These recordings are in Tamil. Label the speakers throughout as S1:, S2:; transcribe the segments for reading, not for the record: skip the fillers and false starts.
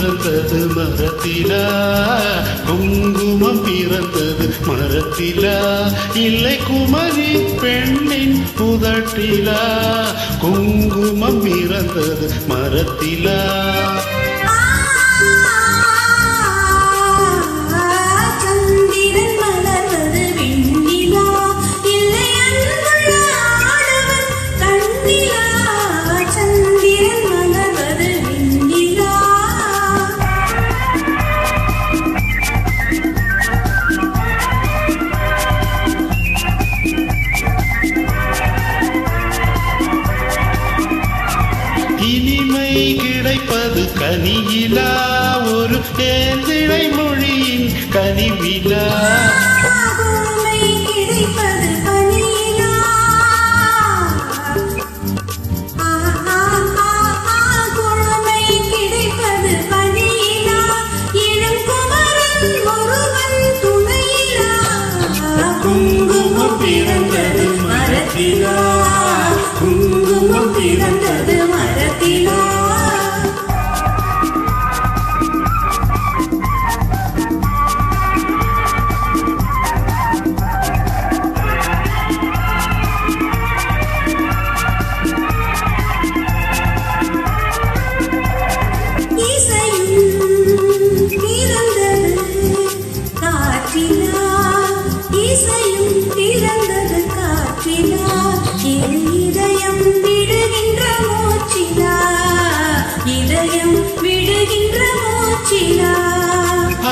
S1: பிறந்தது மரத்திலா குங்குமம் பிறந்தது மரத்திலா இல்லை குமரி பெண்ணின் புதட்டிலா குங்குமம் பிறந்தது மரத்திலா இனிமை கிடைப்பது கனியிலா ஒரு தேந்திழை மொழியின் கனிவிலா குங்குமம் பிறந்தது மரத்திலா குங்குமம் பிறந்தது மரத்திலா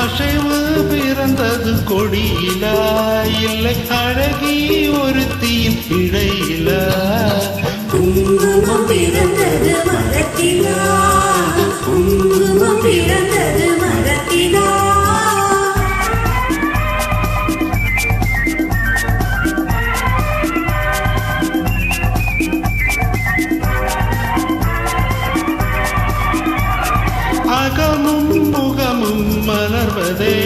S1: அசைவு பிறந்தது கொடியிலா இல்லை அழகி ஒருத்தியின் இடையிலா
S2: குங்குமம் பிறந்தது மரத்திலா குங்குமம் பிறந்தது மரத்திலா
S1: அகமும் முகமும் மலர்வதே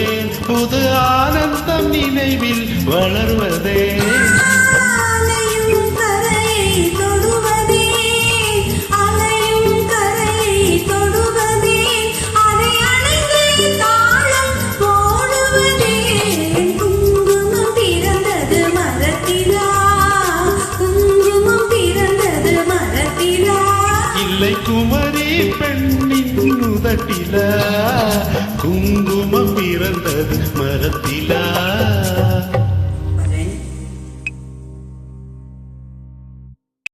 S1: புது ஆனந்தம் நினைவில் வளர்வதே இல்லை குமரி பெண்ணின் உதட்டில